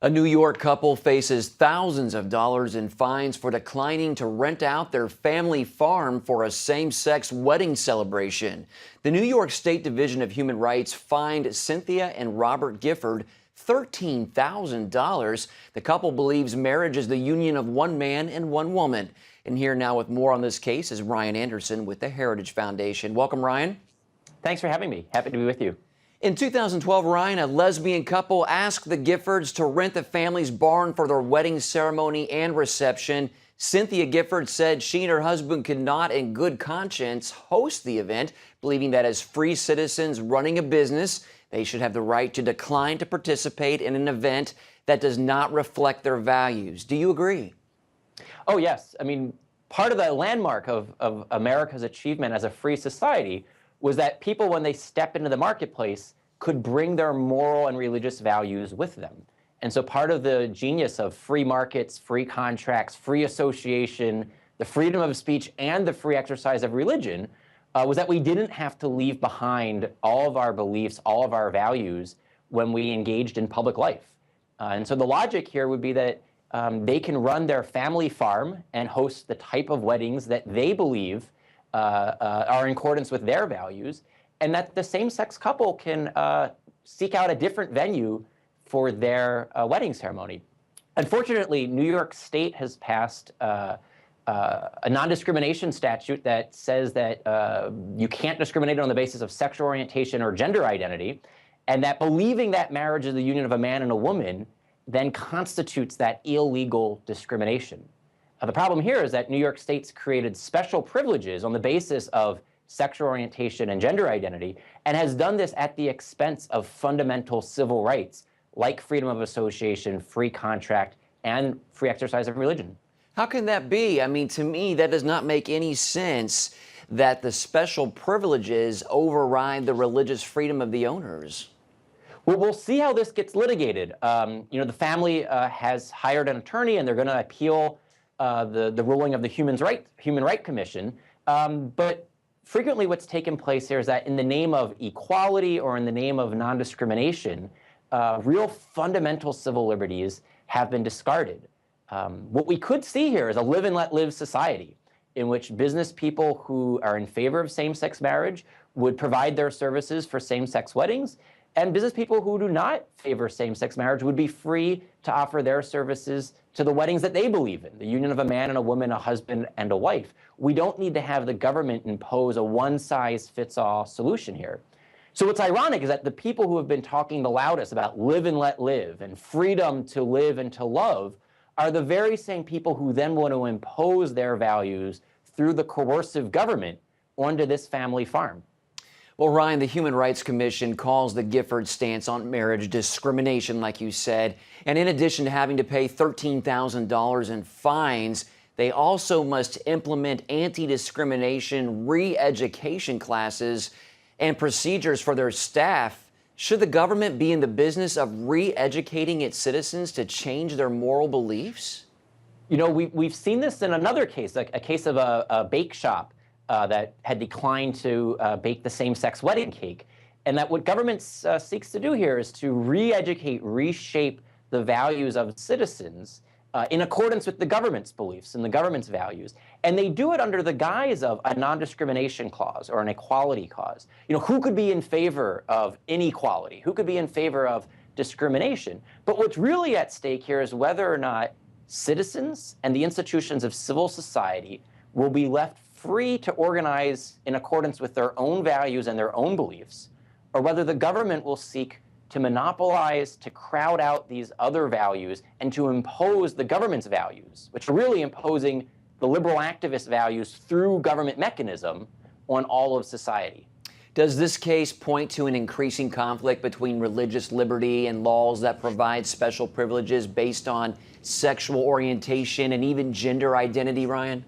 A New York couple faces thousands of dollars in fines for declining to rent out their family farm for a same-sex wedding celebration. The New York State Division of Human Rights fined Cynthia and Robert Gifford $13,000. The couple believes marriage is the union of one man and one woman. And here now with more on this case is Ryan Anderson with the Heritage Foundation. Welcome, Ryan. Thanks for having me. Happy to be with you. In 2012, Ryan, a lesbian couple asked the Giffords to rent the family's barn for their wedding ceremony and reception. Cynthia Gifford said she and her husband could not, in good conscience, host the event, believing that as free citizens running a business, they should have the right to decline to participate in an event that does not reflect their values. Do you agree? Oh, yes. I mean, part of the landmark of America's achievement as a free society was that people, when they step into the marketplace, could bring their moral and religious values with them. And so part of the genius of free markets, free contracts, free association, the freedom of speech, and the free exercise of religion was that we didn't have to leave behind all of our beliefs, all of our values when we engaged in public life. And so the logic here would be that they can run their family farm and host the type of weddings that they believe are in accordance with their values, and that the same-sex couple can seek out a different venue for their wedding ceremony. Unfortunately, New York State has passed a non-discrimination statute that says that you can't discriminate on the basis of sexual orientation or gender identity, and that believing that marriage is the union of a man and a woman then constitutes that illegal discrimination. The problem here is that New York State's created special privileges on the basis of sexual orientation and gender identity, and has done this at the expense of fundamental civil rights like freedom of association, free contract, and free exercise of religion. How can that be? I mean, to me, that does not make any sense that the special privileges override the religious freedom of the owners. Well, we'll see how this gets litigated. The family has hired an attorney, and they're going to appeal the ruling of the Human Rights Commission. But frequently what's taken place here is that in the name of equality or in the name of non-discrimination, real fundamental civil liberties have been discarded. What we could see here is a live and let live society in which business people who are in favor of same-sex marriage would provide their services for same-sex weddings, and business people who do not favor same-sex marriage would be free to offer their services to the weddings that they believe in, the union of a man and a woman, a husband and a wife. We don't need to have the government impose a one-size-fits-all solution here. So what's ironic is that the people who have been talking the loudest about live and let live and freedom to live and to love are the very same people who then want to impose their values through the coercive government onto this family farm. Well, Ryan, the Human Rights Commission calls the Gifford stance on marriage discrimination, like you said. And in addition to having to pay $13,000 in fines, they also must implement anti-discrimination re-education classes and procedures for their staff. Should the government be in the business of re-educating its citizens to change their moral beliefs? You know, we've seen this in another case, like a case of a bake shop that had declined to bake the same-sex wedding cake. And that what government seeks to do here is to re-educate, reshape the values of citizens in accordance with the government's beliefs and the government's values. And they do it under the guise of a non-discrimination clause or an equality clause. You know, who could be in favor of inequality? Who could be in favor of discrimination? But what's really at stake here is whether or not citizens and the institutions of civil society will be left free to organize in accordance with their own values and their own beliefs, or whether the government will seek to monopolize, to crowd out these other values, and to impose the government's values, which are really imposing the liberal activist values through government mechanism on all of society. Does this case point to an increasing conflict between religious liberty and laws that provide special privileges based on sexual orientation and even gender identity, Ryan?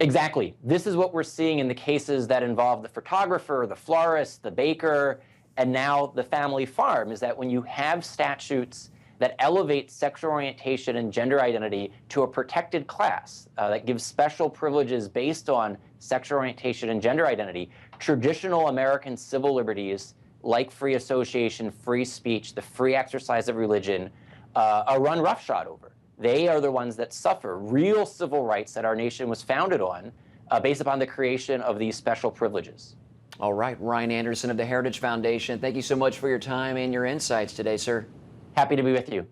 Exactly. This is what we're seeing in the cases that involve the photographer, the florist, the baker, and now the family farm, is that when you have statutes that elevate sexual orientation and gender identity to a protected class, that gives special privileges based on sexual orientation and gender identity, traditional American civil liberties like free association, free speech, the free exercise of religion, are run roughshod over. They are the ones that suffer real civil rights that our nation was founded on based upon the creation of these special privileges. All right, Ryan Anderson of the Heritage Foundation, thank you so much for your time and your insights today, sir. Happy to be with you.